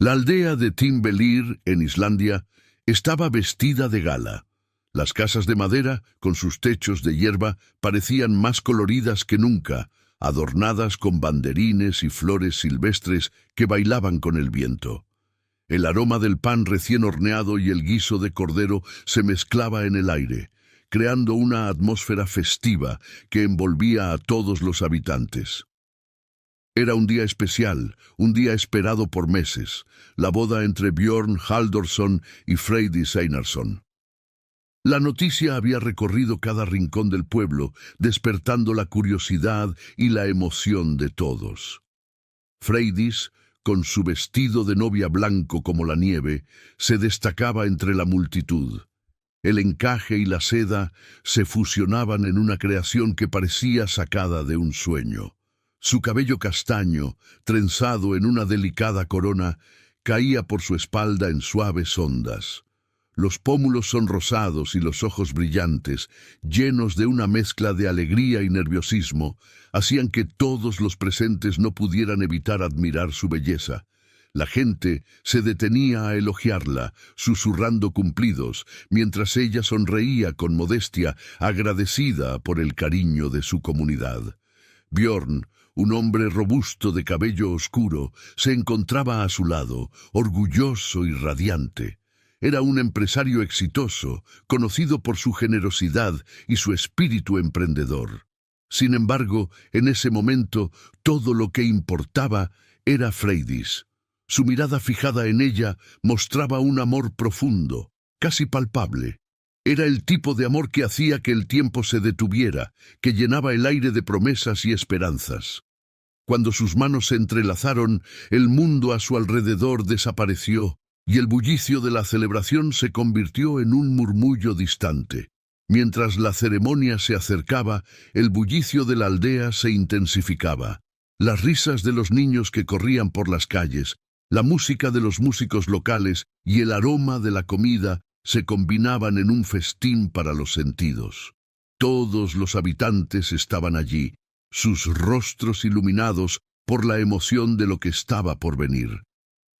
La aldea de Timbelir, en Islandia, estaba vestida de gala. Las casas de madera, con sus techos de hierba, parecían más coloridas que nunca, adornadas con banderines y flores silvestres que bailaban con el viento. El aroma del pan recién horneado y el guiso de cordero se mezclaba en el aire, creando una atmósfera festiva que envolvía a todos los habitantes. Era un día especial, un día esperado por meses, la boda entre Björn Halldórsson y Freydis Einarsson. La noticia había recorrido cada rincón del pueblo, despertando la curiosidad y la emoción de todos. Freydis, con su vestido de novia blanco como la nieve, se destacaba entre la multitud. El encaje y la seda se fusionaban en una creación que parecía sacada de un sueño. Su cabello castaño, trenzado en una delicada corona, caía por su espalda en suaves ondas. Los pómulos sonrosados y los ojos brillantes, llenos de una mezcla de alegría y nerviosismo, hacían que todos los presentes no pudieran evitar admirar su belleza. La gente se detenía a elogiarla, susurrando cumplidos, mientras ella sonreía con modestia, agradecida por el cariño de su comunidad. Björn, un hombre robusto de cabello oscuro, se encontraba a su lado, orgulloso y radiante. Era un empresario exitoso, conocido por su generosidad y su espíritu emprendedor. Sin embargo, en ese momento, todo lo que importaba era Freydis. Su mirada fijada en ella mostraba un amor profundo, casi palpable. Era el tipo de amor que hacía que el tiempo se detuviera, que llenaba el aire de promesas y esperanzas. Cuando sus manos se entrelazaron, el mundo a su alrededor desapareció, y el bullicio de la celebración se convirtió en un murmullo distante. Mientras la ceremonia se acercaba, el bullicio de la aldea se intensificaba. Las risas de los niños que corrían por las calles, la música de los músicos locales y el aroma de la comida se combinaban en un festín para los sentidos. Todos los habitantes estaban allí, sus rostros iluminados por la emoción de lo que estaba por venir.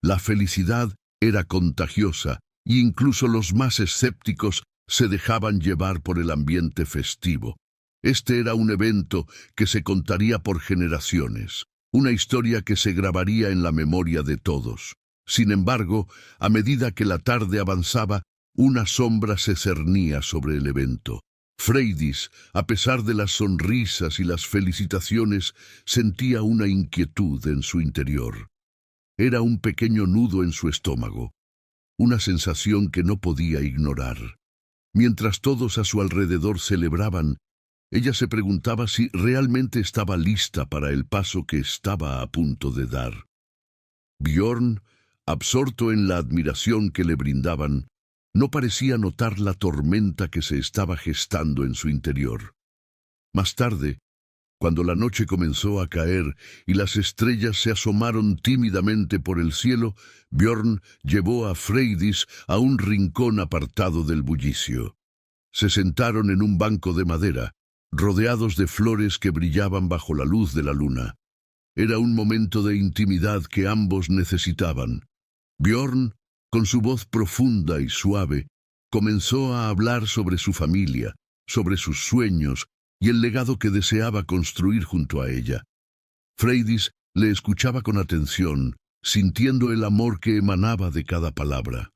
La felicidad era contagiosa, e incluso los más escépticos se dejaban llevar por el ambiente festivo. Este era un evento que se contaría por generaciones, una historia que se grabaría en la memoria de todos. Sin embargo, a medida que la tarde avanzaba, una sombra se cernía sobre el evento. Freydis, a pesar de las sonrisas y las felicitaciones, sentía una inquietud en su interior. Era un pequeño nudo en su estómago, una sensación que no podía ignorar. Mientras todos a su alrededor celebraban, ella se preguntaba si realmente estaba lista para el paso que estaba a punto de dar. Björn, absorto en la admiración que le brindaban, no parecía notar la tormenta que se estaba gestando en su interior. Más tarde, cuando la noche comenzó a caer y las estrellas se asomaron tímidamente por el cielo, Björn llevó a Freydis a un rincón apartado del bullicio. Se sentaron en un banco de madera, rodeados de flores que brillaban bajo la luz de la luna. Era un momento de intimidad que ambos necesitaban. Björn, con su voz profunda y suave, comenzó a hablar sobre su familia, sobre sus sueños y el legado que deseaba construir junto a ella. Freydis le escuchaba con atención, sintiendo el amor que emanaba de cada palabra.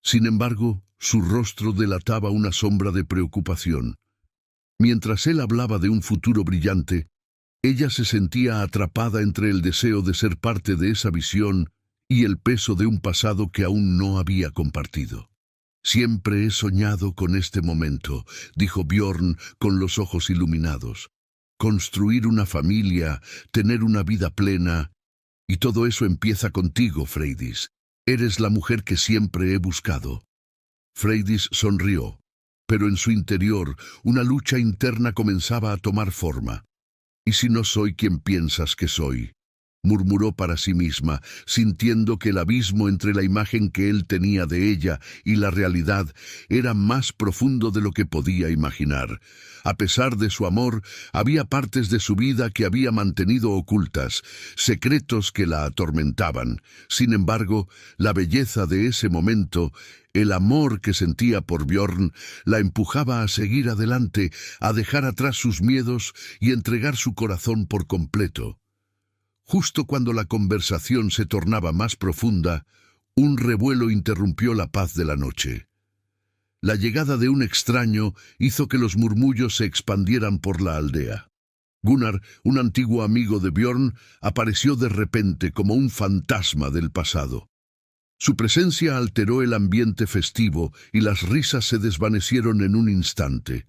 Sin embargo, su rostro delataba una sombra de preocupación. Mientras él hablaba de un futuro brillante, ella se sentía atrapada entre el deseo de ser parte de esa visión y el peso de un pasado que aún no había compartido. «Siempre he soñado con este momento», dijo Björn con los ojos iluminados. «Construir una familia, tener una vida plena, y todo eso empieza contigo, Freydis. Eres la mujer que siempre he buscado». Freydis sonrió, pero en su interior una lucha interna comenzaba a tomar forma. «¿Y si no soy quien piensas que soy? murmuró para sí misma, sintiendo que el abismo entre la imagen que él tenía de ella y la realidad era más profundo de lo que podía imaginar. A pesar de su amor, había partes de su vida que había mantenido ocultas, secretos que la atormentaban. Sin embargo, la belleza de ese momento, el amor que sentía por Björn, la empujaba a seguir adelante, a dejar atrás sus miedos y entregar su corazón por completo. Justo cuando la conversación se tornaba más profunda, un revuelo interrumpió la paz de la noche. La llegada de un extraño hizo que los murmullos se expandieran por la aldea. Gunnar, un antiguo amigo de Björn, apareció de repente como un fantasma del pasado. Su presencia alteró el ambiente festivo y las risas se desvanecieron en un instante.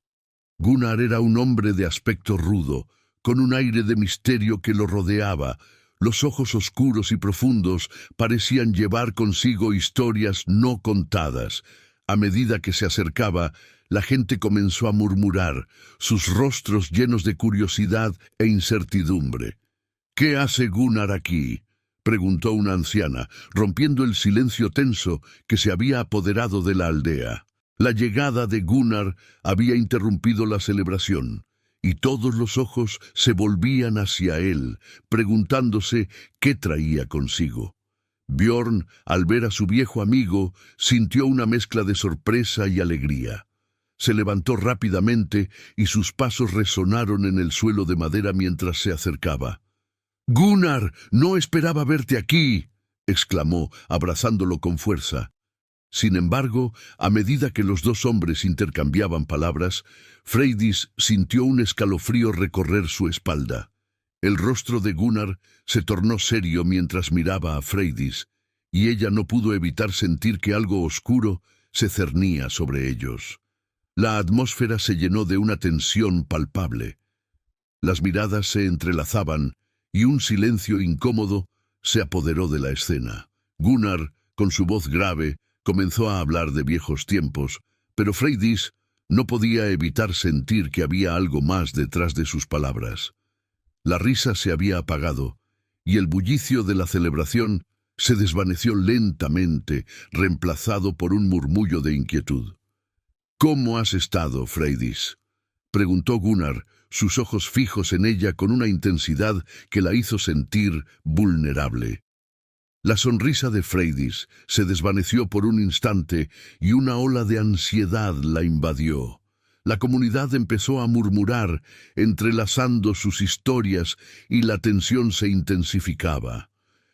Gunnar era un hombre de aspecto rudo, con un aire de misterio que lo rodeaba. Los ojos oscuros y profundos parecían llevar consigo historias no contadas. A medida que se acercaba, la gente comenzó a murmurar, sus rostros llenos de curiosidad e incertidumbre. «¿Qué hace Gunnar aquí?», preguntó una anciana, rompiendo el silencio tenso que se había apoderado de la aldea. La llegada de Gunnar había interrumpido la celebración, y todos los ojos se volvían hacia él, preguntándose qué traía consigo. Björn, al ver a su viejo amigo, sintió una mezcla de sorpresa y alegría. Se levantó rápidamente y sus pasos resonaron en el suelo de madera mientras se acercaba. «Gunnar, no esperaba verte aquí», exclamó, abrazándolo con fuerza. Sin embargo, a medida que los dos hombres intercambiaban palabras, Freydis sintió un escalofrío recorrer su espalda. El rostro de Gunnar se tornó serio mientras miraba a Freydis, y ella no pudo evitar sentir que algo oscuro se cernía sobre ellos. La atmósfera se llenó de una tensión palpable. Las miradas se entrelazaban, y un silencio incómodo se apoderó de la escena. Gunnar, con su voz grave, comenzó a hablar de viejos tiempos, pero Freydis no podía evitar sentir que había algo más detrás de sus palabras. La risa se había apagado, y el bullicio de la celebración se desvaneció lentamente, reemplazado por un murmullo de inquietud. «¿Cómo has estado, Freydis?», preguntó Gunnar, sus ojos fijos en ella con una intensidad que la hizo sentir vulnerable. La sonrisa de Freydis se desvaneció por un instante y una ola de ansiedad la invadió. La comunidad empezó a murmurar, entrelazando sus historias, y la tensión se intensificaba.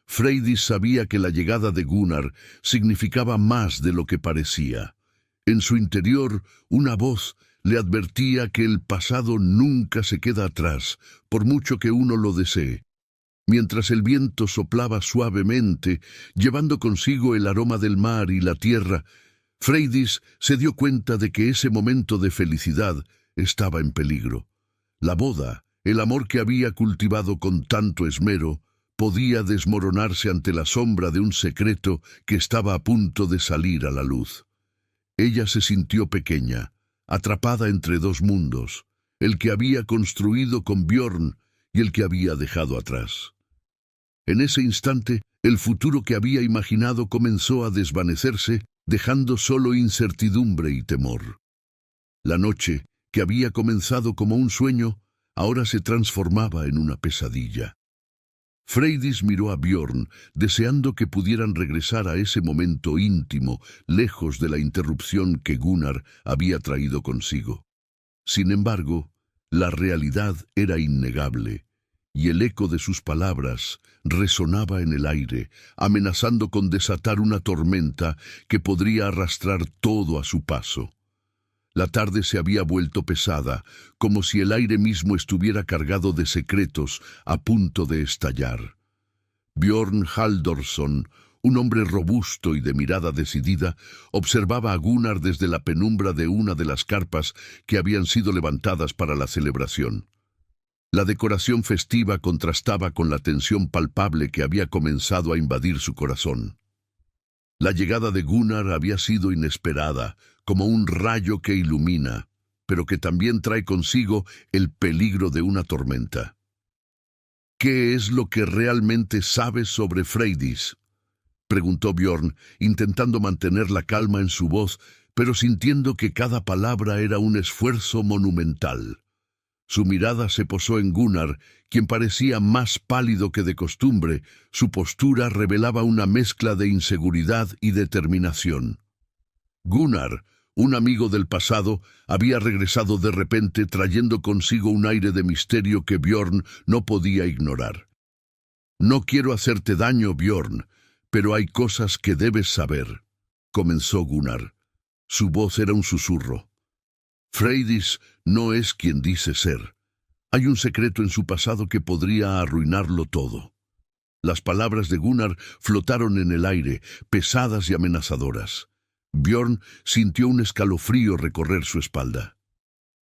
Freydis sabía que la llegada de Gunnar significaba más de lo que parecía. En su interior, una voz le advertía que el pasado nunca se queda atrás, por mucho que uno lo desee. Mientras el viento soplaba suavemente, llevando consigo el aroma del mar y la tierra, Freydis se dio cuenta de que ese momento de felicidad estaba en peligro. La boda, el amor que había cultivado con tanto esmero, podía desmoronarse ante la sombra de un secreto que estaba a punto de salir a la luz. Ella se sintió pequeña, atrapada entre dos mundos, el que había construido con Björn y el que había dejado atrás. En ese instante, el futuro que había imaginado comenzó a desvanecerse, dejando solo incertidumbre y temor. La noche, que había comenzado como un sueño, ahora se transformaba en una pesadilla. Freydis miró a Björn, deseando que pudieran regresar a ese momento íntimo, lejos de la interrupción que Gunnar había traído consigo. Sin embargo, la realidad era innegable, y el eco de sus palabras resonaba en el aire, amenazando con desatar una tormenta que podría arrastrar todo a su paso. La tarde se había vuelto pesada, como si el aire mismo estuviera cargado de secretos a punto de estallar. Björn Halldórsson, un hombre robusto y de mirada decidida, observaba a Gunnar desde la penumbra de una de las carpas que habían sido levantadas para la celebración. La decoración festiva contrastaba con la tensión palpable que había comenzado a invadir su corazón. La llegada de Gunnar había sido inesperada, como un rayo que ilumina, pero que también trae consigo el peligro de una tormenta. ¿Qué es lo que realmente sabes sobre Freydis?, preguntó Bjorn, intentando mantener la calma en su voz, pero sintiendo que cada palabra era un esfuerzo monumental. Su mirada se posó en Gunnar, quien parecía más pálido que de costumbre. Su postura revelaba una mezcla de inseguridad y determinación. Gunnar, un amigo del pasado, había regresado de repente trayendo consigo un aire de misterio que Bjorn no podía ignorar. «No quiero hacerte daño, Bjorn, pero hay cosas que debes saber», comenzó Gunnar. Su voz era un susurro. «Freydis no es quien dice ser. Hay un secreto en su pasado que podría arruinarlo todo». Las palabras de Gunnar flotaron en el aire, pesadas y amenazadoras. Bjorn sintió un escalofrío recorrer su espalda.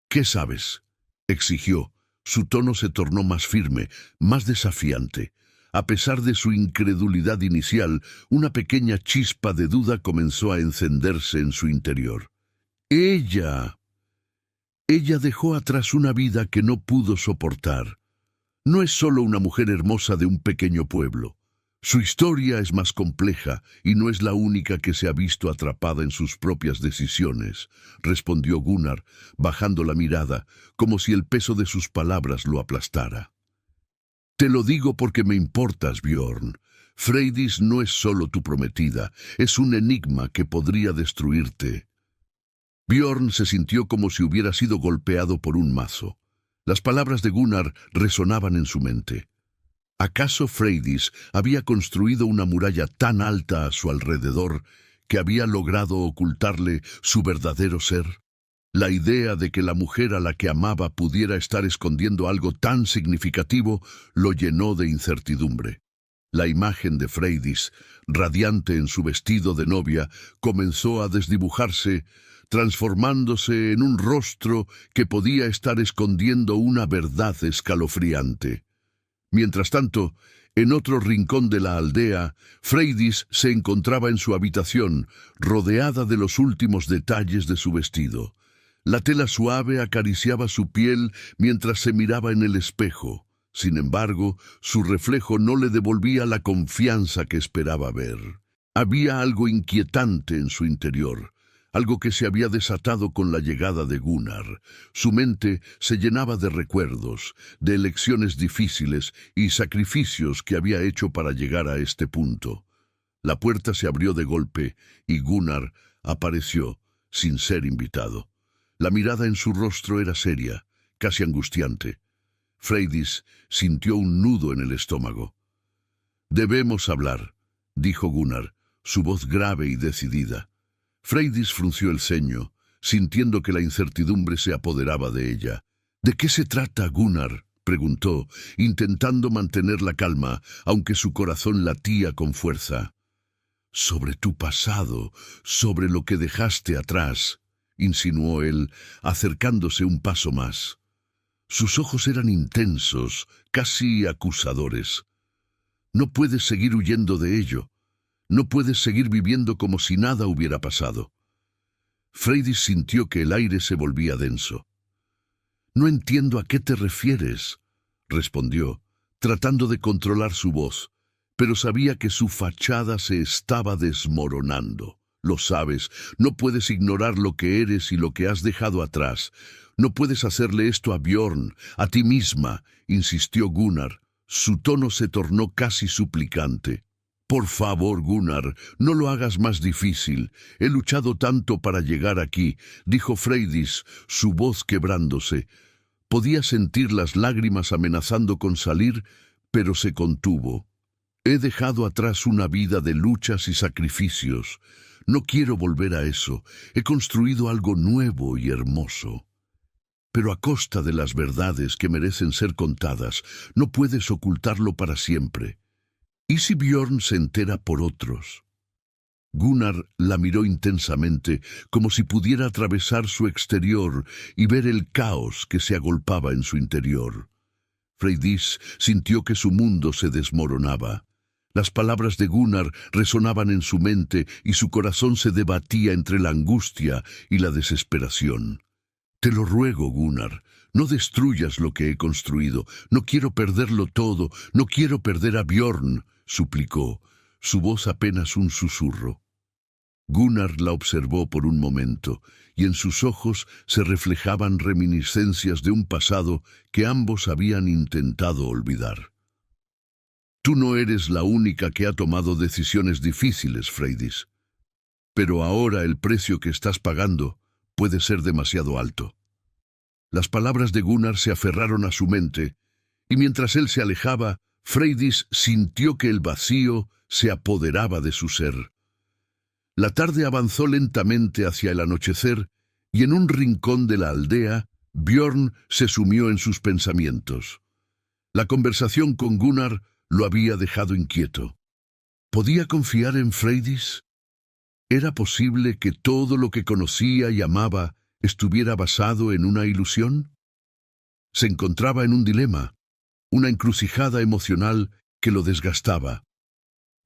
«¿Qué sabes?», exigió. Su tono se tornó más firme, más desafiante. A pesar de su incredulidad inicial, una pequeña chispa de duda comenzó a encenderse en su interior. Ella dejó atrás una vida que no pudo soportar. No es solo una mujer hermosa de un pequeño pueblo. Su historia es más compleja y no es la única que se ha visto atrapada en sus propias decisiones, respondió Gunnar, bajando la mirada, como si el peso de sus palabras lo aplastara. «Te lo digo porque me importas, Bjorn. Freydis no es solo tu prometida, es un enigma que podría destruirte». Bjorn se sintió como si hubiera sido golpeado por un mazo. Las palabras de Gunnar resonaban en su mente. ¿Acaso Freydis había construido una muralla tan alta a su alrededor que había logrado ocultarle su verdadero ser? La idea de que la mujer a la que amaba pudiera estar escondiendo algo tan significativo lo llenó de incertidumbre. La imagen de Freydis, radiante en su vestido de novia, comenzó a desdibujarse, transformándose en un rostro que podía estar escondiendo una verdad escalofriante. Mientras tanto, en otro rincón de la aldea, Freydis se encontraba en su habitación, rodeada de los últimos detalles de su vestido. La tela suave acariciaba su piel mientras se miraba en el espejo. Sin embargo, su reflejo no le devolvía la confianza que esperaba ver. Había algo inquietante en su interior, algo que se había desatado con la llegada de Gunnar. Su mente se llenaba de recuerdos, de elecciones difíciles y sacrificios que había hecho para llegar a este punto. La puerta se abrió de golpe y Gunnar apareció sin ser invitado. La mirada en su rostro era seria, casi angustiante. Freydis sintió un nudo en el estómago. «Debemos hablar», dijo Gunnar, su voz grave y decidida. Freydis frunció el ceño, sintiendo que la incertidumbre se apoderaba de ella. «¿De qué se trata, Gunnar?», preguntó, intentando mantener la calma, aunque su corazón latía con fuerza. «Sobre tu pasado, sobre lo que dejaste atrás», insinuó él, acercándose un paso más. Sus ojos eran intensos, casi acusadores. «No puedes seguir huyendo de ello. No puedes seguir viviendo como si nada hubiera pasado». Freydis sintió que el aire se volvía denso. «No entiendo a qué te refieres», respondió, tratando de controlar su voz, pero sabía que su fachada se estaba desmoronando. «Lo sabes, no puedes ignorar lo que eres y lo que has dejado atrás. No puedes hacerle esto a Bjorn, a ti misma», insistió Gunnar. Su tono se tornó casi suplicante. «Por favor, Gunnar, no lo hagas más difícil. He luchado tanto para llegar aquí», dijo Freydis, su voz quebrándose. Podía sentir las lágrimas amenazando con salir, pero se contuvo. «He dejado atrás una vida de luchas y sacrificios. No quiero volver a eso. He construido algo nuevo y hermoso. Pero a costa de las verdades que merecen ser contadas, no puedes ocultarlo para siempre. ¿Y si Bjorn se entera por otros?». Gunnar la miró intensamente, como si pudiera atravesar su exterior y ver el caos que se agolpaba en su interior. Freydis sintió que su mundo se desmoronaba. Las palabras de Gunnar resonaban en su mente y su corazón se debatía entre la angustia y la desesperación. «Te lo ruego, Gunnar, No destruyas lo que he construido. No quiero perderlo todo. No quiero perder a Bjorn, suplicó, su voz apenas un susurro. Gunnar la observó por un momento, y en sus ojos se reflejaban reminiscencias de un pasado que ambos habían intentado olvidar. Tú no eres la única que ha tomado decisiones difíciles, Freydis. Pero ahora el precio que estás pagando puede ser demasiado alto. Las palabras de Gunnar se aferraron a su mente, y mientras él se alejaba, Freydis sintió que el vacío se apoderaba de su ser. La tarde avanzó lentamente hacia el anochecer, y en un rincón de la aldea, Bjorn se sumió en sus pensamientos. La conversación con Gunnar lo había dejado inquieto. ¿Podía confiar en Freydis? ¿Era posible que todo lo que conocía y amaba estuviera basado en una ilusión? Se encontraba en un dilema, una encrucijada emocional que lo desgastaba.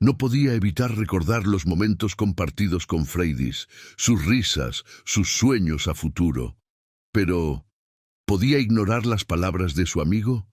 No podía evitar recordar los momentos compartidos con Freydis, sus risas, sus sueños a futuro. Pero, ¿podía ignorar las palabras de su amigo?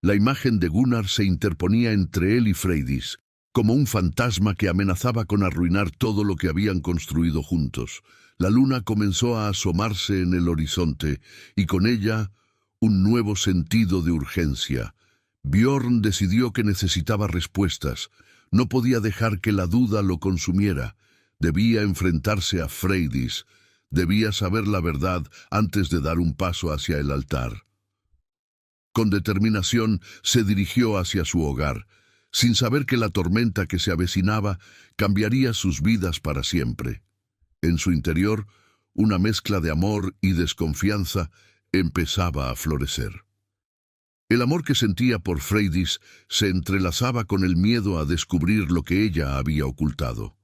La imagen de Gunnar se interponía entre él y Freydis, como un fantasma que amenazaba con arruinar todo lo que habían construido juntos. La luna comenzó a asomarse en el horizonte, y con ella un nuevo sentido de urgencia. Bjorn decidió que necesitaba respuestas. No podía dejar que la duda lo consumiera. Debía enfrentarse a Freydis. Debía saber la verdad antes de dar un paso hacia el altar. Con determinación se dirigió hacia su hogar, sin saber que la tormenta que se avecinaba cambiaría sus vidas para siempre. En su interior, una mezcla de amor y desconfianza empezaba a florecer. El amor que sentía por Freydis se entrelazaba con el miedo a descubrir lo que ella había ocultado.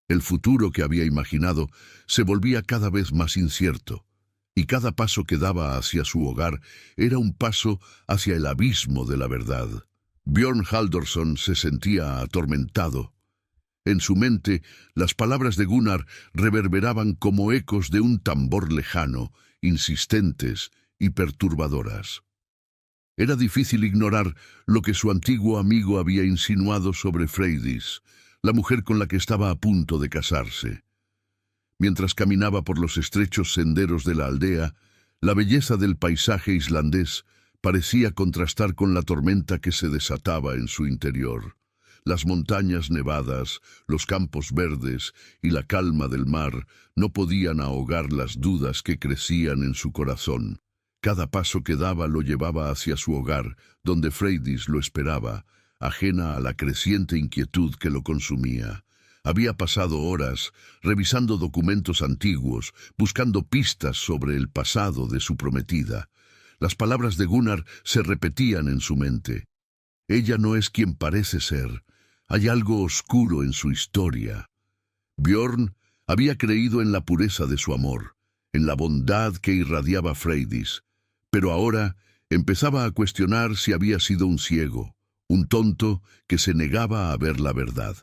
El futuro que había imaginado se volvía cada vez más incierto, y cada paso que daba hacia su hogar era un paso hacia el abismo de la verdad. Bjorn Halldórsson se sentía atormentado. En su mente, las palabras de Gunnar reverberaban como ecos de un tambor lejano, insistentes y perturbadoras. Era difícil ignorar lo que su antiguo amigo había insinuado sobre Freydis, la mujer con la que estaba a punto de casarse. Mientras caminaba por los estrechos senderos de la aldea, la belleza del paisaje islandés parecía contrastar con la tormenta que se desataba en su interior. Las montañas nevadas, los campos verdes y la calma del mar no podían ahogar las dudas que crecían en su corazón. Cada paso que daba lo llevaba hacia su hogar, donde Freydis lo esperaba, ajena a la creciente inquietud que lo consumía. Había pasado horas revisando documentos antiguos, buscando pistas sobre el pasado de su prometida. Las palabras de Gunnar se repetían en su mente. Ella no es quien parece ser. Hay algo oscuro en su historia. Bjorn había creído en la pureza de su amor, en la bondad que irradiaba Freydis, pero ahora empezaba a cuestionar si había sido un ciego, un tonto que se negaba a ver la verdad.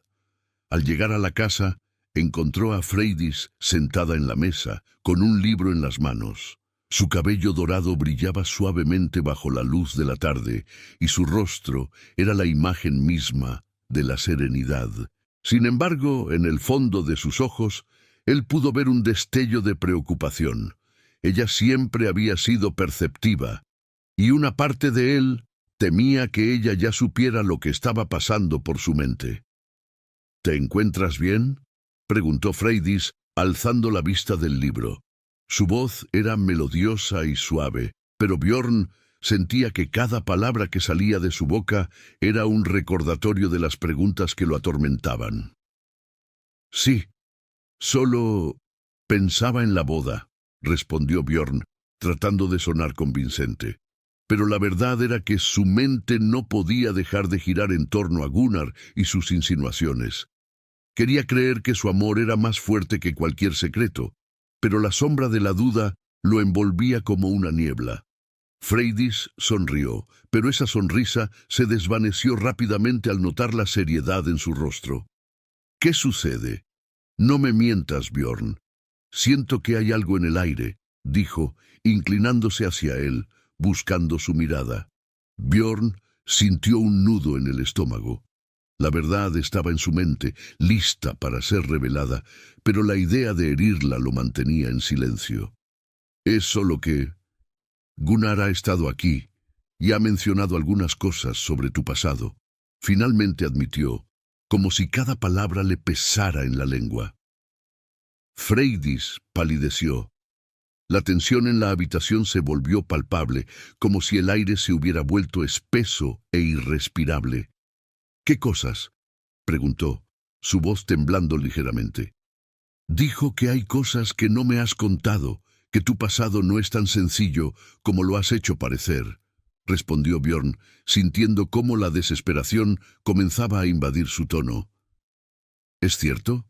Al llegar a la casa, encontró a Freydis sentada en la mesa, con un libro en las manos. Su cabello dorado brillaba suavemente bajo la luz de la tarde, y su rostro era la imagen misma de la serenidad. Sin embargo, en el fondo de sus ojos, él pudo ver un destello de preocupación. Ella siempre había sido perceptiva, y una parte de él temía que ella ya supiera lo que estaba pasando por su mente. ¿Te encuentras bien?, preguntó Freydis, alzando la vista del libro. Su voz era melodiosa y suave, pero Bjorn sentía que cada palabra que salía de su boca era un recordatorio de las preguntas que lo atormentaban. Sí, solo pensaba en la boda, respondió Bjorn, tratando de sonar convincente. Pero la verdad era que su mente no podía dejar de girar en torno a Gunnar y sus insinuaciones. Quería creer que su amor era más fuerte que cualquier secreto, pero la sombra de la duda lo envolvía como una niebla. Freydis sonrió, pero esa sonrisa se desvaneció rápidamente al notar la seriedad en su rostro. ¿Qué sucede? No me mientas, Bjorn. Siento que hay algo en el aire, dijo, inclinándose hacia él, buscando su mirada. Björn sintió un nudo en el estómago. La verdad estaba en su mente, lista para ser revelada, pero la idea de herirla lo mantenía en silencio. Es solo que Gunnar ha estado aquí y ha mencionado algunas cosas sobre tu pasado. Finalmente admitió, como si cada palabra le pesara en la lengua. Freydis palideció. La tensión en la habitación se volvió palpable, como si el aire se hubiera vuelto espeso e irrespirable. ¿Qué cosas?, preguntó, su voz temblando ligeramente. Dijo que hay cosas que no me has contado, que tu pasado no es tan sencillo como lo has hecho parecer, respondió Björn, sintiendo cómo la desesperación comenzaba a invadir su tono. ¿Es cierto?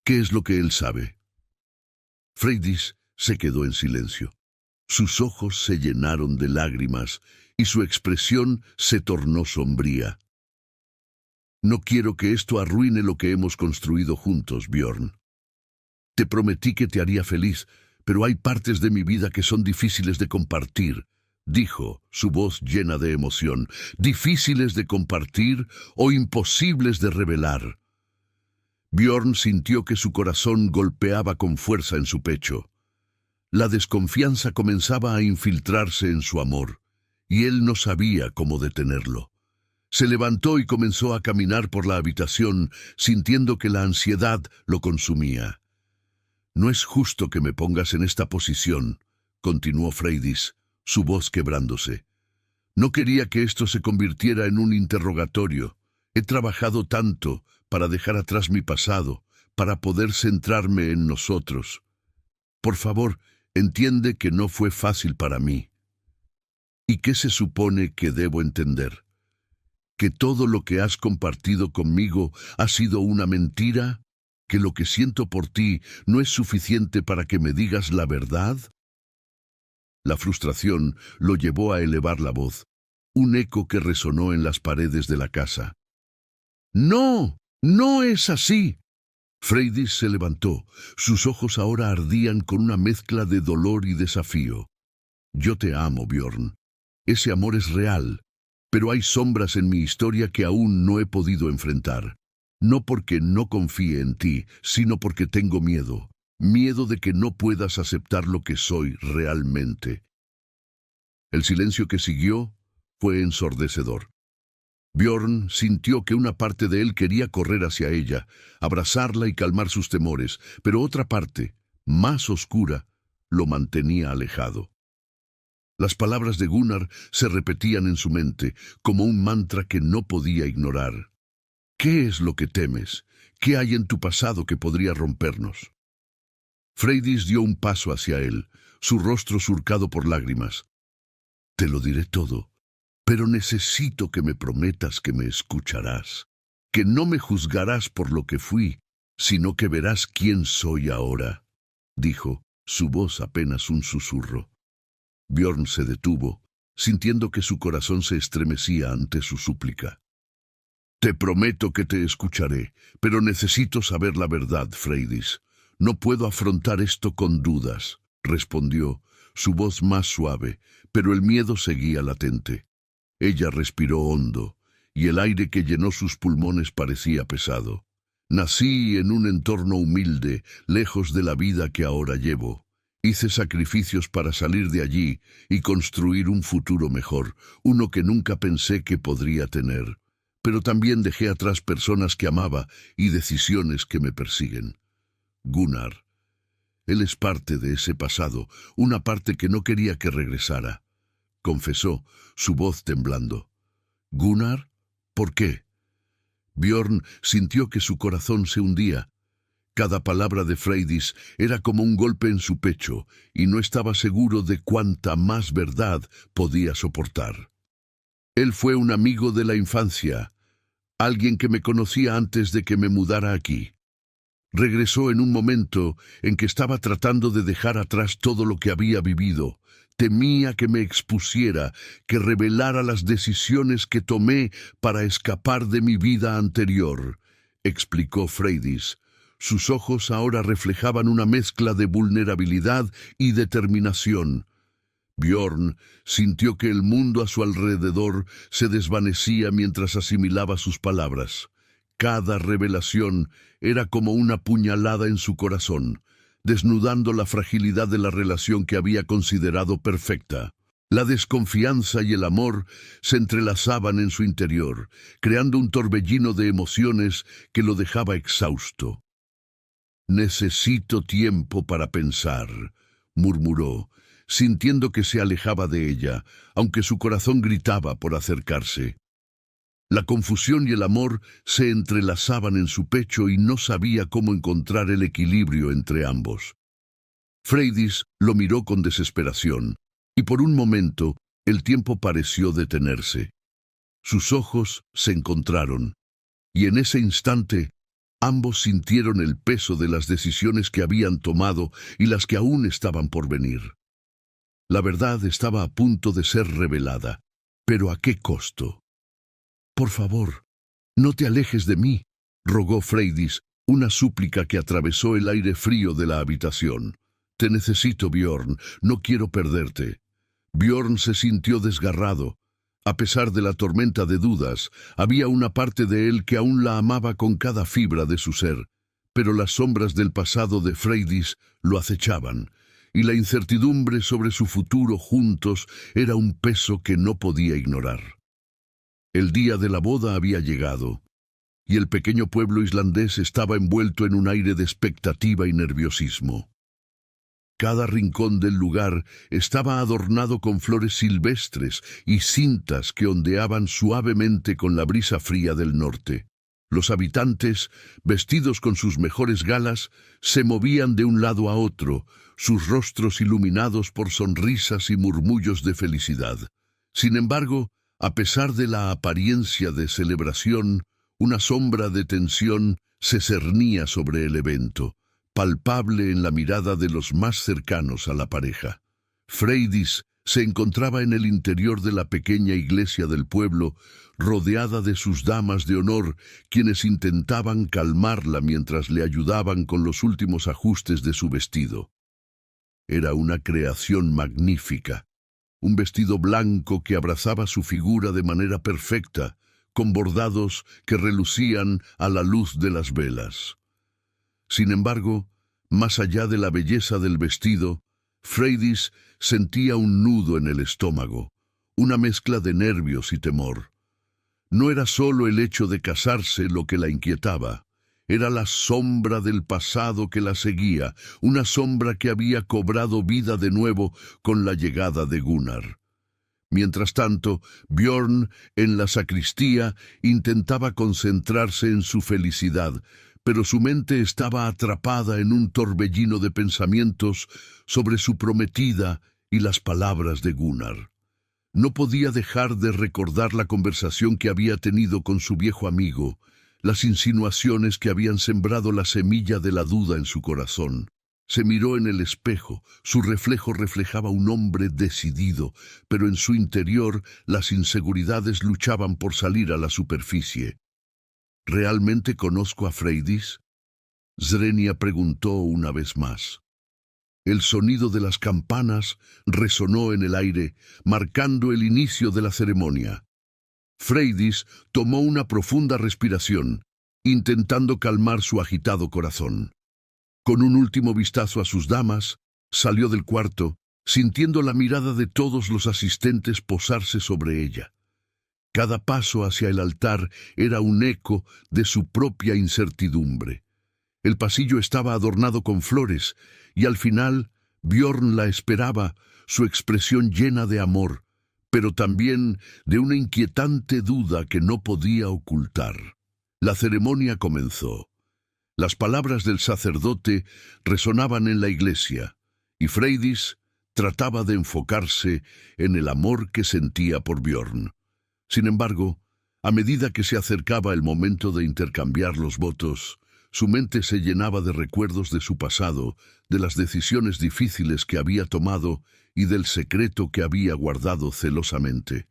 ¿Qué es lo que él sabe? Freydis se quedó en silencio. Sus ojos se llenaron de lágrimas y su expresión se tornó sombría. No quiero que esto arruine lo que hemos construido juntos, Björn. Te prometí que te haría feliz, pero hay partes de mi vida que son difíciles de compartir, dijo, su voz llena de emoción. ¿Difíciles de compartir o imposibles de revelar? Björn sintió que su corazón golpeaba con fuerza en su pecho. La desconfianza comenzaba a infiltrarse en su amor, y él no sabía cómo detenerlo. Se levantó y comenzó a caminar por la habitación, sintiendo que la ansiedad lo consumía. No es justo que me pongas en esta posición, continuó Freydis, su voz quebrándose. No quería que esto se convirtiera en un interrogatorio. He trabajado tanto para dejar atrás mi pasado, para poder centrarme en nosotros. Por favor, entiende que no fue fácil para mí. ¿Y qué se supone que debo entender? ¿Que todo lo que has compartido conmigo ha sido una mentira? ¿Que lo que siento por ti no es suficiente para que me digas la verdad? La frustración lo llevó a elevar la voz, un eco que resonó en las paredes de la casa. ¡No! ¡No es así! Freydis se levantó. Sus ojos ahora ardían con una mezcla de dolor y desafío. Yo te amo, Björn. Ese amor es real, pero hay sombras en mi historia que aún no he podido enfrentar. No porque no confíe en ti, sino porque tengo miedo. Miedo de que no puedas aceptar lo que soy realmente. El silencio que siguió fue ensordecedor. Björn sintió que una parte de él quería correr hacia ella, abrazarla y calmar sus temores, pero otra parte, más oscura, lo mantenía alejado. Las palabras de Gunnar se repetían en su mente, como un mantra que no podía ignorar. ¿Qué es lo que temes? ¿Qué hay en tu pasado que podría rompernos? Freydis dio un paso hacia él, su rostro surcado por lágrimas. Te lo diré todo, pero necesito que me prometas que me escucharás, que no me juzgarás por lo que fui, sino que verás quién soy ahora, dijo, su voz apenas un susurro. Björn se detuvo, sintiendo que su corazón se estremecía ante su súplica. Te prometo que te escucharé, pero necesito saber la verdad, Freydis. No puedo afrontar esto con dudas, respondió, su voz más suave, pero el miedo seguía latente. Ella respiró hondo, y el aire que llenó sus pulmones parecía pesado. Nací en un entorno humilde, lejos de la vida que ahora llevo. Hice sacrificios para salir de allí y construir un futuro mejor, uno que nunca pensé que podría tener. Pero también dejé atrás personas que amaba y decisiones que me persiguen. Gunnar. Él es parte de ese pasado, una parte que no quería que regresara, confesó, su voz temblando. ¿Gunnar? ¿Por qué? Björn sintió que su corazón se hundía. Cada palabra de Freydis era como un golpe en su pecho, y no estaba seguro de cuánta más verdad podía soportar. Él fue un amigo de la infancia, alguien que me conocía antes de que me mudara aquí. Regresó en un momento en que estaba tratando de dejar atrás todo lo que había vivido. Temía que me expusiera, que revelara las decisiones que tomé para escapar de mi vida anterior, explicó Freydis. Sus ojos ahora reflejaban una mezcla de vulnerabilidad y determinación. Bjorn sintió que el mundo a su alrededor se desvanecía mientras asimilaba sus palabras. Cada revelación era como una puñalada en su corazón, desnudando la fragilidad de la relación que había considerado perfecta. La desconfianza y el amor se entrelazaban en su interior, creando un torbellino de emociones que lo dejaba exhausto. «Necesito tiempo para pensar», murmuró, sintiendo que se alejaba de ella, aunque su corazón gritaba por acercarse. La confusión y el amor se entrelazaban en su pecho y no sabía cómo encontrar el equilibrio entre ambos. Freydis lo miró con desesperación, y por un momento el tiempo pareció detenerse. Sus ojos se encontraron, y en ese instante ambos sintieron el peso de las decisiones que habían tomado y las que aún estaban por venir. La verdad estaba a punto de ser revelada, pero ¿a qué costo? «Por favor, no te alejes de mí», rogó Freydis, una súplica que atravesó el aire frío de la habitación. «Te necesito, Bjorn, no quiero perderte». Bjorn se sintió desgarrado. A pesar de la tormenta de dudas, había una parte de él que aún la amaba con cada fibra de su ser, pero las sombras del pasado de Freydis lo acechaban, y la incertidumbre sobre su futuro juntos era un peso que no podía ignorar. El día de la boda había llegado, y el pequeño pueblo islandés estaba envuelto en un aire de expectativa y nerviosismo. Cada rincón del lugar estaba adornado con flores silvestres y cintas que ondeaban suavemente con la brisa fría del norte. Los habitantes, vestidos con sus mejores galas, se movían de un lado a otro, sus rostros iluminados por sonrisas y murmullos de felicidad. Sin embargo, a pesar de la apariencia de celebración, una sombra de tensión se cernía sobre el evento, palpable en la mirada de los más cercanos a la pareja. Freydis se encontraba en el interior de la pequeña iglesia del pueblo, rodeada de sus damas de honor, quienes intentaban calmarla mientras le ayudaban con los últimos ajustes de su vestido. Era una creación magnífica, un vestido blanco que abrazaba su figura de manera perfecta, con bordados que relucían a la luz de las velas. Sin embargo, más allá de la belleza del vestido, Freydis sentía un nudo en el estómago, una mezcla de nervios y temor. No era solo el hecho de casarse lo que la inquietaba, era la sombra del pasado que la seguía, una sombra que había cobrado vida de nuevo con la llegada de Gunnar. Mientras tanto, Bjorn, en la sacristía, intentaba concentrarse en su felicidad, pero su mente estaba atrapada en un torbellino de pensamientos sobre su prometida y las palabras de Gunnar. No podía dejar de recordar la conversación que había tenido con su viejo amigo, las insinuaciones que habían sembrado la semilla de la duda en su corazón. Se miró en el espejo, su reflejo reflejaba un hombre decidido, pero en su interior las inseguridades luchaban por salir a la superficie. ¿Realmente conozco a Freydis?, Zrenia preguntó una vez más. El sonido de las campanas resonó en el aire, marcando el inicio de la ceremonia. Freydis tomó una profunda respiración, intentando calmar su agitado corazón. Con un último vistazo a sus damas, salió del cuarto, sintiendo la mirada de todos los asistentes posarse sobre ella. Cada paso hacia el altar era un eco de su propia incertidumbre. El pasillo estaba adornado con flores, y al final Bjorn la esperaba, su expresión llena de amor, pero también de una inquietante duda que no podía ocultar. La ceremonia comenzó. Las palabras del sacerdote resonaban en la iglesia, y Freydis trataba de enfocarse en el amor que sentía por Bjorn. Sin embargo, a medida que se acercaba el momento de intercambiar los votos, su mente se llenaba de recuerdos de su pasado, de las decisiones difíciles que había tomado y del secreto que había guardado celosamente.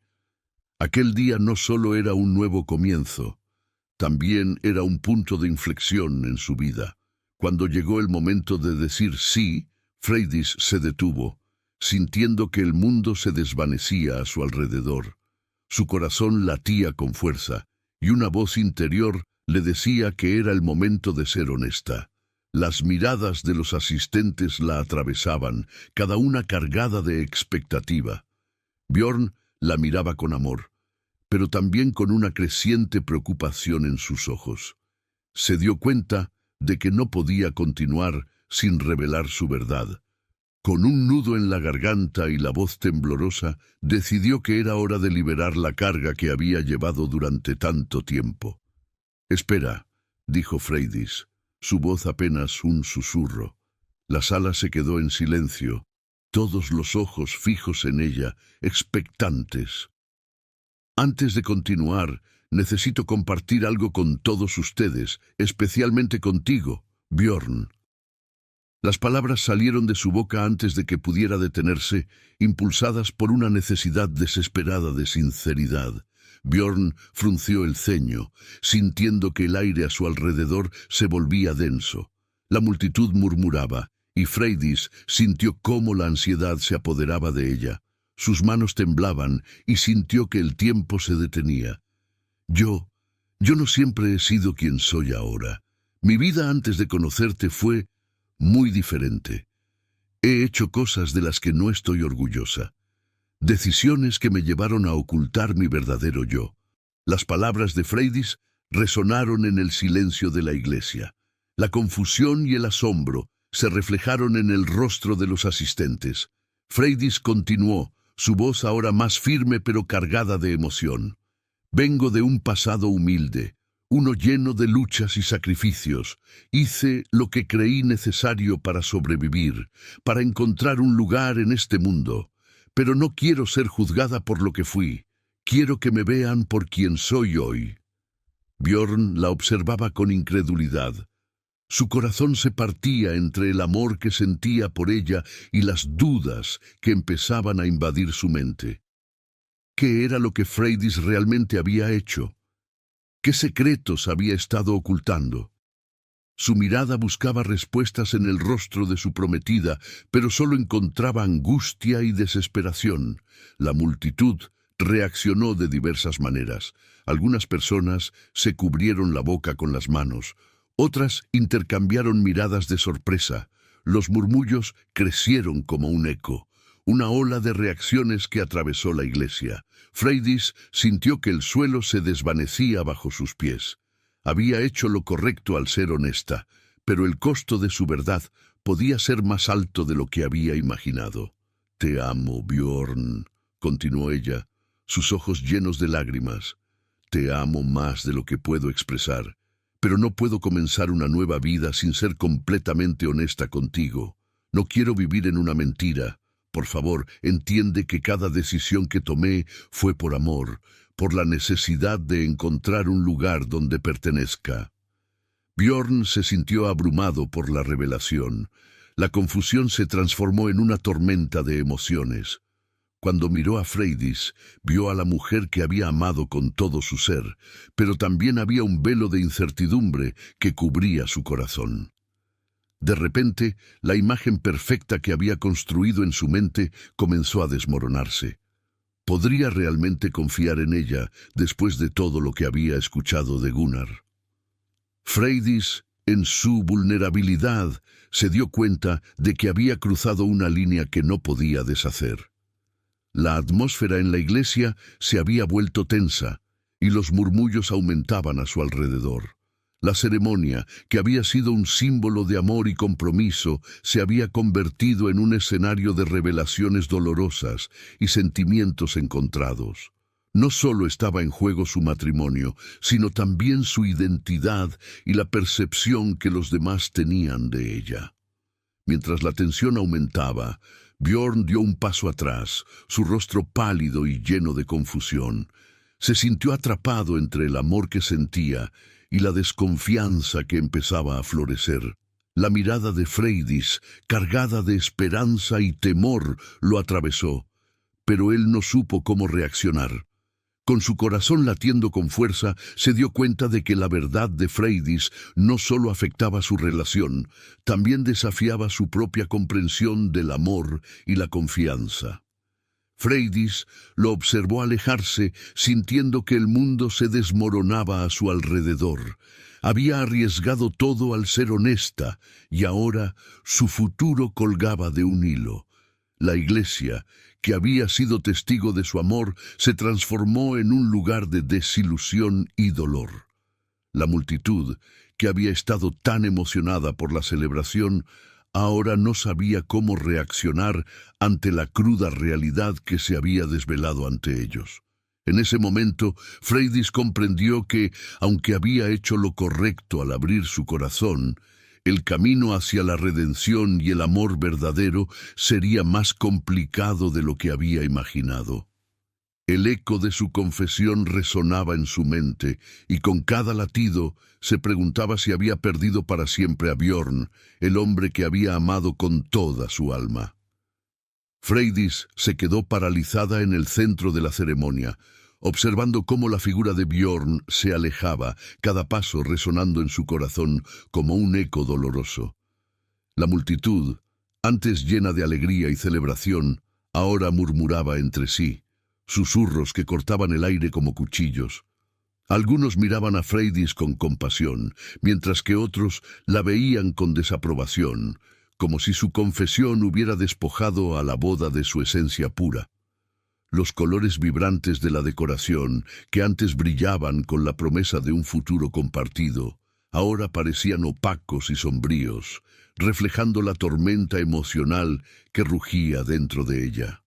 Aquel día no solo era un nuevo comienzo, también era un punto de inflexión en su vida. Cuando llegó el momento de decir sí, Freydis se detuvo, sintiendo que el mundo se desvanecía a su alrededor. Su corazón latía con fuerza, y una voz interior le decía que era el momento de ser honesta. Las miradas de los asistentes la atravesaban, cada una cargada de expectativa. Björn la miraba con amor, pero también con una creciente preocupación en sus ojos. Se dio cuenta de que no podía continuar sin revelar su verdad. Con un nudo en la garganta y la voz temblorosa, decidió que era hora de liberar la carga que había llevado durante tanto tiempo. «Espera», dijo Freydis, su voz apenas un susurro. La sala se quedó en silencio, todos los ojos fijos en ella, expectantes. «Antes de continuar, necesito compartir algo con todos ustedes, especialmente contigo, Björn». Las palabras salieron de su boca antes de que pudiera detenerse, impulsadas por una necesidad desesperada de sinceridad. Björn frunció el ceño, sintiendo que el aire a su alrededor se volvía denso. La multitud murmuraba, y Freydis sintió cómo la ansiedad se apoderaba de ella. Sus manos temblaban y sintió que el tiempo se detenía. Yo no siempre he sido quien soy ahora. Mi vida antes de conocerte fue muy diferente. He hecho cosas de las que no estoy orgullosa. Decisiones que me llevaron a ocultar mi verdadero yo. Las palabras de Freydis resonaron en el silencio de la iglesia. La confusión y el asombro se reflejaron en el rostro de los asistentes. Freydis continuó, su voz ahora más firme pero cargada de emoción. Vengo de un pasado humilde, uno lleno de luchas y sacrificios. Hice lo que creí necesario para sobrevivir, para encontrar un lugar en este mundo. Pero no quiero ser juzgada por lo que fui. Quiero que me vean por quien soy hoy. Björn la observaba con incredulidad. Su corazón se partía entre el amor que sentía por ella y las dudas que empezaban a invadir su mente. ¿Qué era lo que Freydis realmente había hecho? ¿Qué secretos había estado ocultando? Su mirada buscaba respuestas en el rostro de su prometida, pero solo encontraba angustia y desesperación. La multitud reaccionó de diversas maneras. Algunas personas se cubrieron la boca con las manos, otras intercambiaron miradas de sorpresa. Los murmullos crecieron como un eco, una ola de reacciones que atravesó la iglesia. Freydis sintió que el suelo se desvanecía bajo sus pies. Había hecho lo correcto al ser honesta, pero el costo de su verdad podía ser más alto de lo que había imaginado. «Te amo, Björn», continuó ella, sus ojos llenos de lágrimas. «Te amo más de lo que puedo expresar, pero no puedo comenzar una nueva vida sin ser completamente honesta contigo. No quiero vivir en una mentira. Por favor, entiende que cada decisión que tomé fue por amor, por la necesidad de encontrar un lugar donde pertenezca». Björn se sintió abrumado por la revelación. La confusión se transformó en una tormenta de emociones. Cuando miró a Freydis, vio a la mujer que había amado con todo su ser, pero también había un velo de incertidumbre que cubría su corazón. De repente, la imagen perfecta que había construido en su mente comenzó a desmoronarse. ¿Podría realmente confiar en ella después de todo lo que había escuchado de Gunnar? Freydis, en su vulnerabilidad, se dio cuenta de que había cruzado una línea que no podía deshacer. La atmósfera en la iglesia se había vuelto tensa, y los murmullos aumentaban a su alrededor. La ceremonia, que había sido un símbolo de amor y compromiso, se había convertido en un escenario de revelaciones dolorosas y sentimientos encontrados. No solo estaba en juego su matrimonio, sino también su identidad y la percepción que los demás tenían de ella. Mientras la tensión aumentaba, Björn dio un paso atrás, su rostro pálido y lleno de confusión. Se sintió atrapado entre el amor que sentía y la desconfianza que empezaba a florecer. La mirada de Freydis, cargada de esperanza y temor, lo atravesó, pero él no supo cómo reaccionar. Con su corazón latiendo con fuerza, se dio cuenta de que la verdad de Freydis no solo afectaba su relación, también desafiaba su propia comprensión del amor y la confianza. Freydis lo observó alejarse, sintiendo que el mundo se desmoronaba a su alrededor. Había arriesgado todo al ser honesta, y ahora su futuro colgaba de un hilo. La iglesia, que había sido testigo de su amor, se transformó en un lugar de desilusión y dolor. La multitud, que había estado tan emocionada por la celebración, ahora no sabía cómo reaccionar ante la cruda realidad que se había desvelado ante ellos. En ese momento, Freydis comprendió que, aunque había hecho lo correcto al abrir su corazón, el camino hacia la redención y el amor verdadero sería más complicado de lo que había imaginado. El eco de su confesión resonaba en su mente, y con cada latido se preguntaba si había perdido para siempre a Björn, el hombre que había amado con toda su alma. Freydis se quedó paralizada en el centro de la ceremonia, observando cómo la figura de Björn se alejaba, cada paso resonando en su corazón como un eco doloroso. La multitud, antes llena de alegría y celebración, ahora murmuraba entre sí, susurros que cortaban el aire como cuchillos. Algunos miraban a Freydis con compasión, mientras que otros la veían con desaprobación, como si su confesión hubiera despojado a la boda de su esencia pura. Los colores vibrantes de la decoración, que antes brillaban con la promesa de un futuro compartido, ahora parecían opacos y sombríos, reflejando la tormenta emocional que rugía dentro de ella.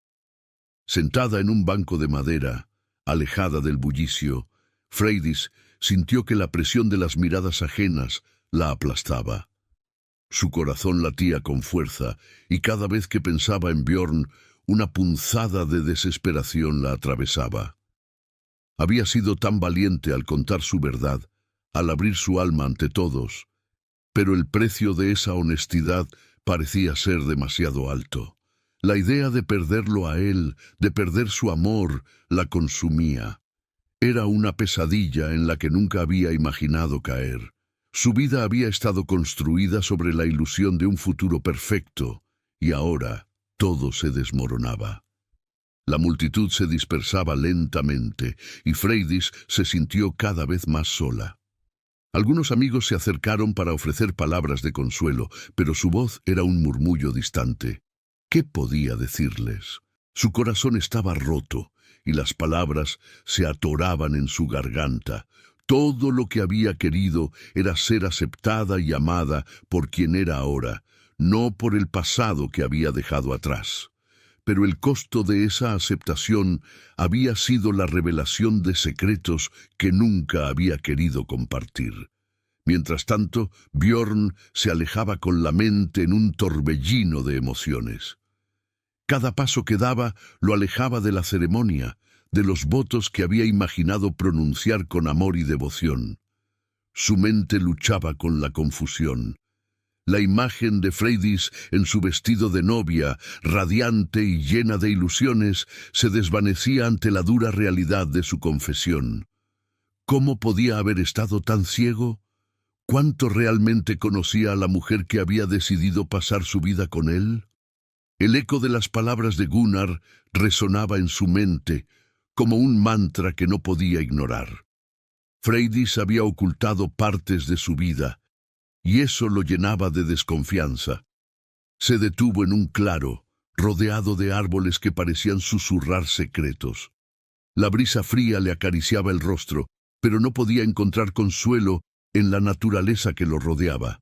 Sentada en un banco de madera, alejada del bullicio, Freydis sintió que la presión de las miradas ajenas la aplastaba. Su corazón latía con fuerza, y cada vez que pensaba en Björn, una punzada de desesperación la atravesaba. Había sido tan valiente al contar su verdad, al abrir su alma ante todos, pero el precio de esa honestidad parecía ser demasiado alto. La idea de perderlo a él, de perder su amor, la consumía. Era una pesadilla en la que nunca había imaginado caer. Su vida había estado construida sobre la ilusión de un futuro perfecto, y ahora todo se desmoronaba. La multitud se dispersaba lentamente, y Freydis se sintió cada vez más sola. Algunos amigos se acercaron para ofrecer palabras de consuelo, pero su voz era un murmullo distante. ¿Qué podía decirles? Su corazón estaba roto, y las palabras se atoraban en su garganta. Todo lo que había querido era ser aceptada y amada por quien era ahora, no por el pasado que había dejado atrás. Pero el costo de esa aceptación había sido la revelación de secretos que nunca había querido compartir. Mientras tanto, Björn se alejaba con la mente en un torbellino de emociones. Cada paso que daba lo alejaba de la ceremonia, de los votos que había imaginado pronunciar con amor y devoción. Su mente luchaba con la confusión. La imagen de Freydis en su vestido de novia, radiante y llena de ilusiones, se desvanecía ante la dura realidad de su confesión. ¿Cómo podía haber estado tan ciego? ¿Cuánto realmente conocía a la mujer que había decidido pasar su vida con él? El eco de las palabras de Gunnar resonaba en su mente, como un mantra que no podía ignorar. Freydis había ocultado partes de su vida, y eso lo llenaba de desconfianza. Se detuvo en un claro, rodeado de árboles que parecían susurrar secretos. La brisa fría le acariciaba el rostro, pero no podía encontrar consuelo en la naturaleza que lo rodeaba.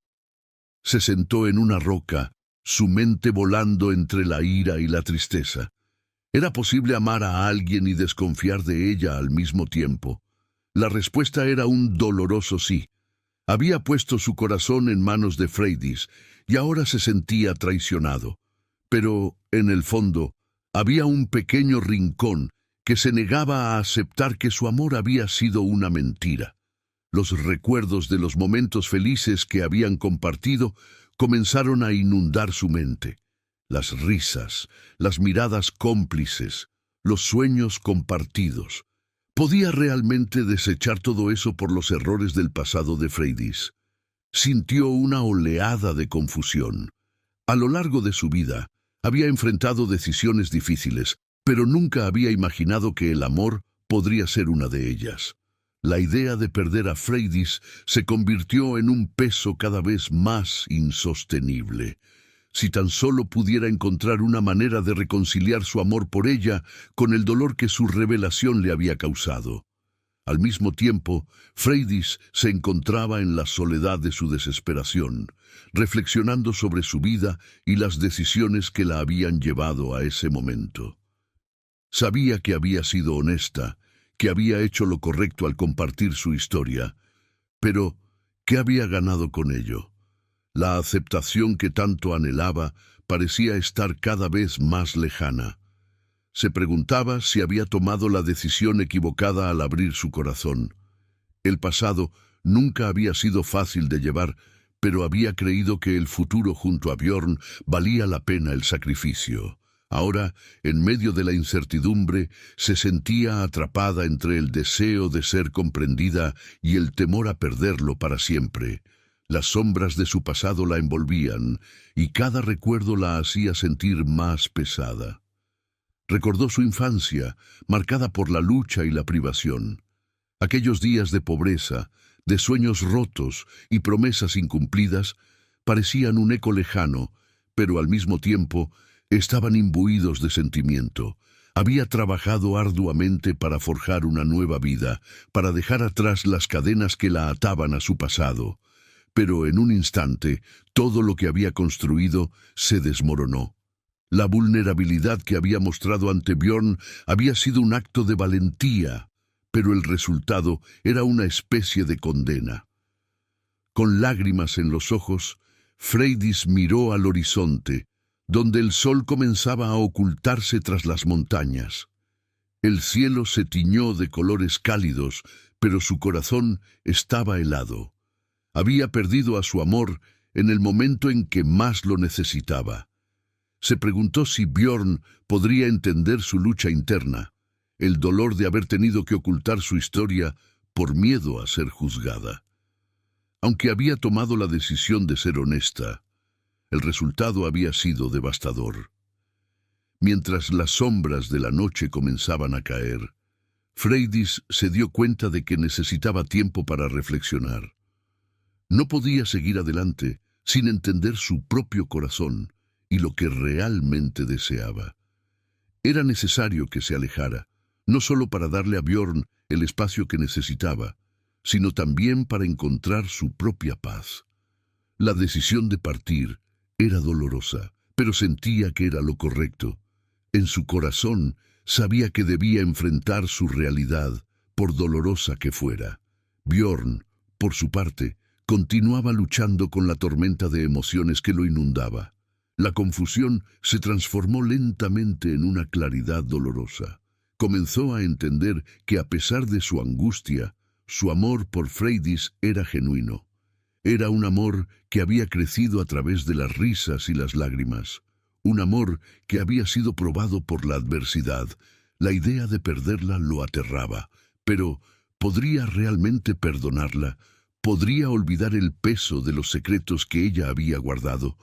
Se sentó en una roca, su mente volando entre la ira y la tristeza. ¿Era posible amar a alguien y desconfiar de ella al mismo tiempo? La respuesta era un doloroso sí. Había puesto su corazón en manos de Freydis y ahora se sentía traicionado. Pero, en el fondo, había un pequeño rincón que se negaba a aceptar que su amor había sido una mentira. Los recuerdos de los momentos felices que habían compartido comenzaron a inundar su mente. Las risas, las miradas cómplices, los sueños compartidos. ¿Podía realmente desechar todo eso por los errores del pasado de Freydis? Sintió una oleada de confusión. A lo largo de su vida, había enfrentado decisiones difíciles, pero nunca había imaginado que el amor podría ser una de ellas. La idea de perder a Freydis se convirtió en un peso cada vez más insostenible. Si tan solo pudiera encontrar una manera de reconciliar su amor por ella con el dolor que su revelación le había causado. Al mismo tiempo, Freydis se encontraba en la soledad de su desesperación, reflexionando sobre su vida y las decisiones que la habían llevado a ese momento. Sabía que había sido honesta, que había hecho lo correcto al compartir su historia, pero ¿qué había ganado con ello? La aceptación que tanto anhelaba parecía estar cada vez más lejana. Se preguntaba si había tomado la decisión equivocada al abrir su corazón. El pasado nunca había sido fácil de llevar, pero había creído que el futuro junto a Björn valía la pena el sacrificio. Ahora, en medio de la incertidumbre, se sentía atrapada entre el deseo de ser comprendida y el temor a perderlo para siempre. Las sombras de su pasado la envolvían, y cada recuerdo la hacía sentir más pesada. Recordó su infancia, marcada por la lucha y la privación. Aquellos días de pobreza, de sueños rotos y promesas incumplidas, parecían un eco lejano, pero al mismo tiempo estaban imbuidos de sentimiento. Había trabajado arduamente para forjar una nueva vida, para dejar atrás las cadenas que la ataban a su pasado. Pero en un instante, todo lo que había construido se desmoronó. La vulnerabilidad que había mostrado ante Björn había sido un acto de valentía, pero el resultado era una especie de condena. Con lágrimas en los ojos, Freydis miró al horizonte, donde el sol comenzaba a ocultarse tras las montañas. El cielo se tiñó de colores cálidos, pero su corazón estaba helado. Había perdido a su amor en el momento en que más lo necesitaba. Se preguntó si Björn podría entender su lucha interna, el dolor de haber tenido que ocultar su historia por miedo a ser juzgada. Aunque había tomado la decisión de ser honesta, el resultado había sido devastador. Mientras las sombras de la noche comenzaban a caer, Freydis se dio cuenta de que necesitaba tiempo para reflexionar. No podía seguir adelante sin entender su propio corazón y lo que realmente deseaba. Era necesario que se alejara, no solo para darle a Björn el espacio que necesitaba, sino también para encontrar su propia paz. La decisión de partir era dolorosa, pero sentía que era lo correcto. En su corazón sabía que debía enfrentar su realidad, por dolorosa que fuera. Björn, por su parte, continuaba luchando con la tormenta de emociones que lo inundaba. La confusión se transformó lentamente en una claridad dolorosa. Comenzó a entender que a pesar de su angustia, su amor por Freydis era genuino. Era un amor que había crecido a través de las risas y las lágrimas. Un amor que había sido probado por la adversidad. La idea de perderla lo aterraba. Pero, ¿podría realmente perdonarla? ¿Podría olvidar el peso de los secretos que ella había guardado?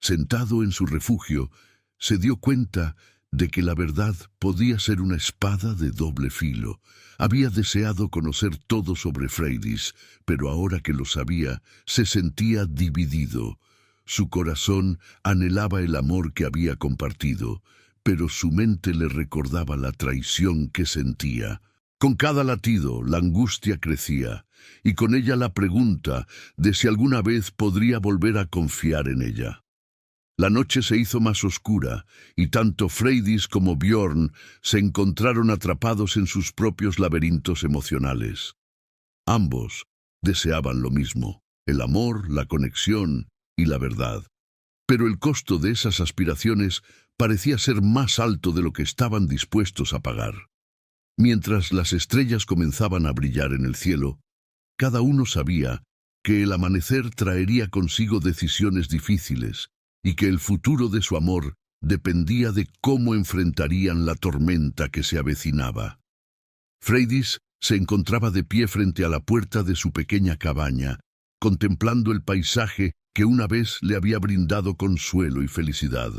Sentado en su refugio, se dio cuenta de que la verdad podía ser una espada de doble filo. Había deseado conocer todo sobre Freydis, pero ahora que lo sabía, se sentía dividido. Su corazón anhelaba el amor que había compartido, pero su mente le recordaba la traición que sentía. Con cada latido, la angustia crecía, y con ella la pregunta de si alguna vez podría volver a confiar en ella. La noche se hizo más oscura, y tanto Freydis como Björn se encontraron atrapados en sus propios laberintos emocionales. Ambos deseaban lo mismo, el amor, la conexión y la verdad. Pero el costo de esas aspiraciones parecía ser más alto de lo que estaban dispuestos a pagar. Mientras las estrellas comenzaban a brillar en el cielo, cada uno sabía que el amanecer traería consigo decisiones difíciles, y que el futuro de su amor dependía de cómo enfrentarían la tormenta que se avecinaba. Freydis se encontraba de pie frente a la puerta de su pequeña cabaña, contemplando el paisaje que una vez le había brindado consuelo y felicidad.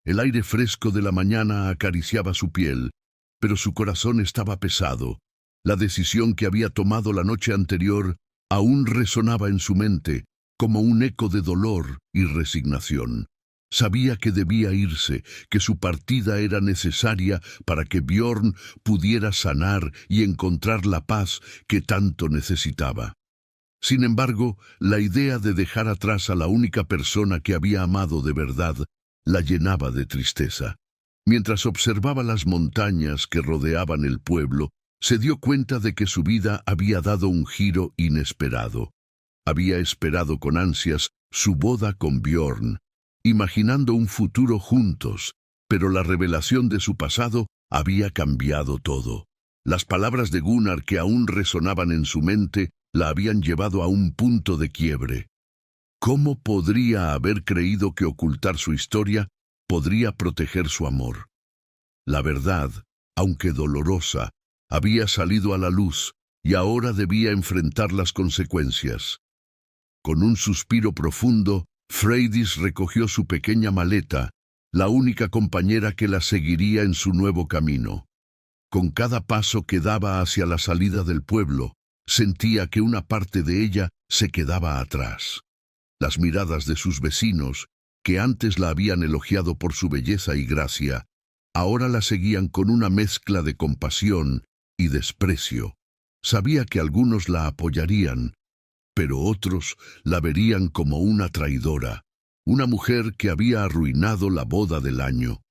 El aire fresco de la mañana acariciaba su piel, pero su corazón estaba pesado. La decisión que había tomado la noche anterior aún resonaba en su mente, como un eco de dolor y resignación. Sabía que debía irse, que su partida era necesaria para que Björn pudiera sanar y encontrar la paz que tanto necesitaba. Sin embargo, la idea de dejar atrás a la única persona que había amado de verdad la llenaba de tristeza. Mientras observaba las montañas que rodeaban el pueblo, se dio cuenta de que su vida había dado un giro inesperado. Había esperado con ansias su boda con Björn, imaginando un futuro juntos, pero la revelación de su pasado había cambiado todo. Las palabras de Gunnar que aún resonaban en su mente la habían llevado a un punto de quiebre. ¿Cómo podría haber creído que ocultar su historia podría proteger su amor? La verdad, aunque dolorosa, había salido a la luz y ahora debía enfrentar las consecuencias. Con un suspiro profundo, Freydis recogió su pequeña maleta, la única compañera que la seguiría en su nuevo camino. Con cada paso que daba hacia la salida del pueblo, sentía que una parte de ella se quedaba atrás. Las miradas de sus vecinos, que antes la habían elogiado por su belleza y gracia, ahora la seguían con una mezcla de compasión y desprecio. Sabía que algunos la apoyarían, pero otros la verían como una traidora, una mujer que había arruinado la boda del año.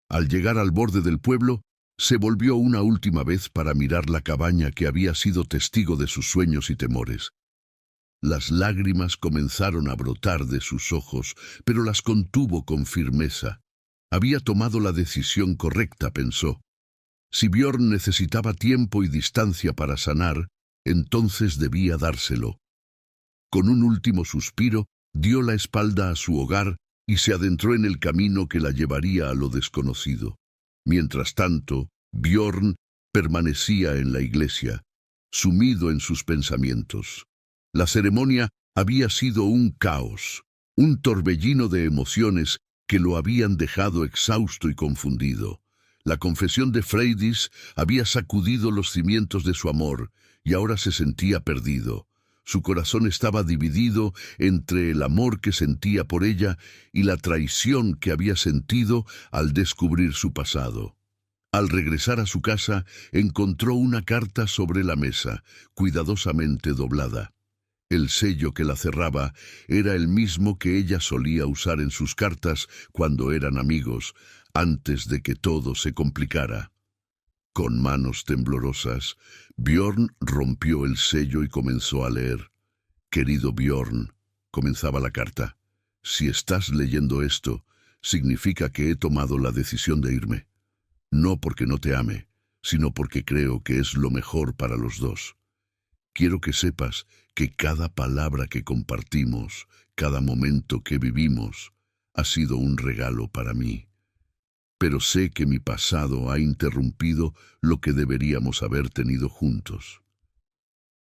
Al llegar al borde del pueblo, se volvió una última vez para mirar la cabaña que había sido testigo de sus sueños y temores. Las lágrimas comenzaron a brotar de sus ojos, pero las contuvo con firmeza. Había tomado la decisión correcta, pensó. Si Björn necesitaba tiempo y distancia para sanar, entonces debía dárselo. Con un último suspiro, dio la espalda a su hogar y se adentró en el camino que la llevaría a lo desconocido. Mientras tanto, Björn permanecía en la iglesia, sumido en sus pensamientos. La ceremonia había sido un caos, un torbellino de emociones que lo habían dejado exhausto y confundido. La confesión de Freydis había sacudido los cimientos de su amor y ahora se sentía perdido. Su corazón estaba dividido entre el amor que sentía por ella y la traición que había sentido al descubrir su pasado. Al regresar a su casa, encontró una carta sobre la mesa, cuidadosamente doblada. El sello que la cerraba era el mismo que ella solía usar en sus cartas cuando eran amigos, antes de que todo se complicara. Con manos temblorosas, Björn rompió el sello y comenzó a leer. «Querido Björn», comenzaba la carta, «si estás leyendo esto, significa que he tomado la decisión de irme. No porque no te ame, sino porque creo que es lo mejor para los dos. Quiero que sepas que cada palabra que compartimos, cada momento que vivimos, ha sido un regalo para mí. Pero sé que mi pasado ha interrumpido lo que deberíamos haber tenido juntos».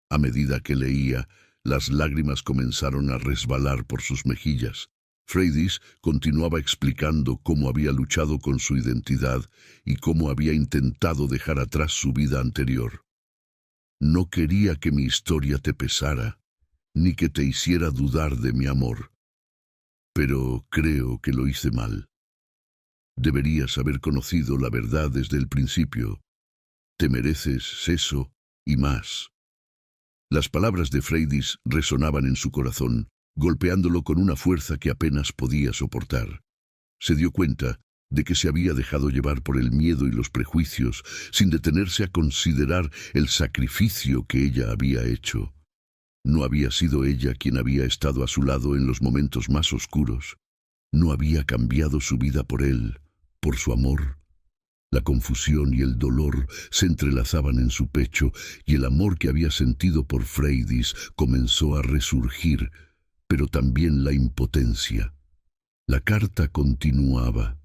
A medida que leía, las lágrimas comenzaron a resbalar por sus mejillas. Freydis continuaba explicando cómo había luchado con su identidad y cómo había intentado dejar atrás su vida anterior. «No quería que mi historia te pesara, ni que te hiciera dudar de mi amor. Pero creo que lo hice mal. Deberías haber conocido la verdad desde el principio. Te mereces eso y más». Las palabras de Freydis resonaban en su corazón, golpeándolo con una fuerza que apenas podía soportar. Se dio cuenta de que se había dejado llevar por el miedo y los prejuicios, sin detenerse a considerar el sacrificio que ella había hecho. No había sido ella quien había estado a su lado en los momentos más oscuros. No había cambiado su vida por él, por su amor. La confusión y el dolor se entrelazaban en su pecho y el amor que había sentido por Freydis comenzó a resurgir, pero también la impotencia. La carta continuaba.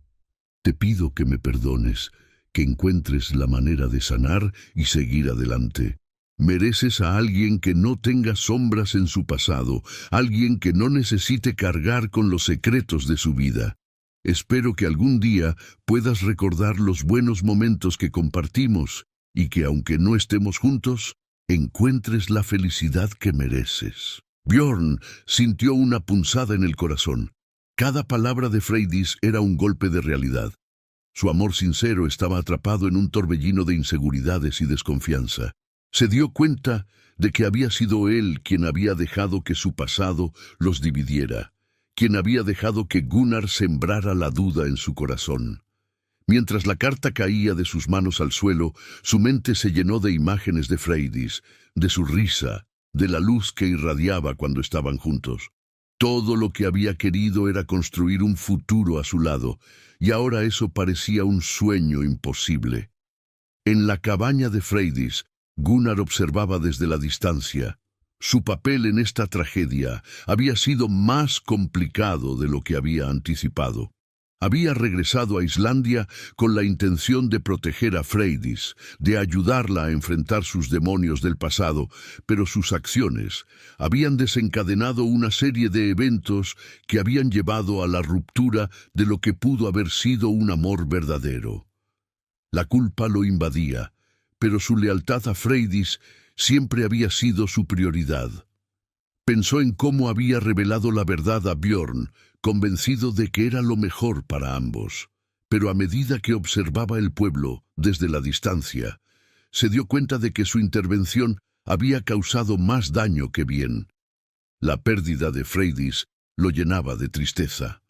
«Te pido que me perdones, que encuentres la manera de sanar y seguir adelante. Mereces a alguien que no tenga sombras en su pasado, alguien que no necesite cargar con los secretos de su vida. Espero que algún día puedas recordar los buenos momentos que compartimos y que, aunque no estemos juntos, encuentres la felicidad que mereces. Björn sintió una punzada en el corazón. Cada palabra de Freydis era un golpe de realidad. Su amor sincero estaba atrapado en un torbellino de inseguridades y desconfianza. Se dio cuenta de que había sido él quien había dejado que su pasado los dividiera, quien había dejado que Gunnar sembrara la duda en su corazón. Mientras la carta caía de sus manos al suelo, su mente se llenó de imágenes de Freydis, de su risa, de la luz que irradiaba cuando estaban juntos. Todo lo que había querido era construir un futuro a su lado, y ahora eso parecía un sueño imposible. En la cabaña de Freydis, Gunnar observaba desde la distancia. Su papel en esta tragedia había sido más complicado de lo que había anticipado. Había regresado a Islandia con la intención de proteger a Freydis, de ayudarla a enfrentar sus demonios del pasado, pero sus acciones habían desencadenado una serie de eventos que habían llevado a la ruptura de lo que pudo haber sido un amor verdadero. La culpa lo invadía, pero su lealtad a Freydis siempre había sido su prioridad. Pensó en cómo había revelado la verdad a Björn, convencido de que era lo mejor para ambos. Pero a medida que observaba el pueblo desde la distancia, se dio cuenta de que su intervención había causado más daño que bien. La pérdida de Freydis lo llenaba de tristeza.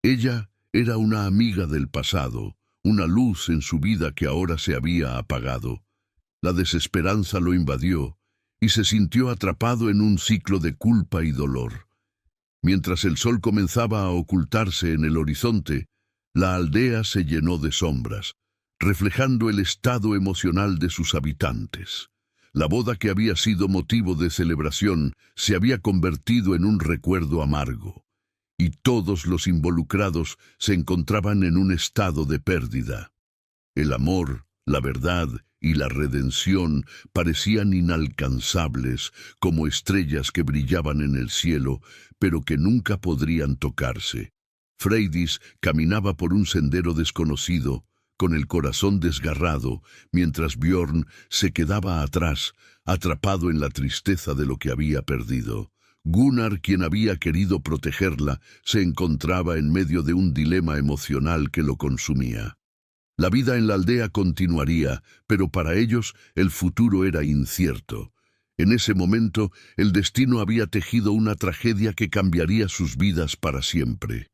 Ella era una amiga del pasado, una luz en su vida que ahora se había apagado. La desesperanza lo invadió y se sintió atrapado en un ciclo de culpa y dolor. Mientras el sol comenzaba a ocultarse en el horizonte, la aldea se llenó de sombras, reflejando el estado emocional de sus habitantes. La boda que había sido motivo de celebración se había convertido en un recuerdo amargo, y todos los involucrados se encontraban en un estado de pérdida. El amor, la verdad y la redención parecían inalcanzables, como estrellas que brillaban en el cielo, pero que nunca podrían tocarse. Freydis caminaba por un sendero desconocido, con el corazón desgarrado, mientras Björn se quedaba atrás, atrapado en la tristeza de lo que había perdido. Gunnar, quien había querido protegerla, se encontraba en medio de un dilema emocional que lo consumía. La vida en la aldea continuaría, pero para ellos el futuro era incierto. En ese momento, el destino había tejido una tragedia que cambiaría sus vidas para siempre.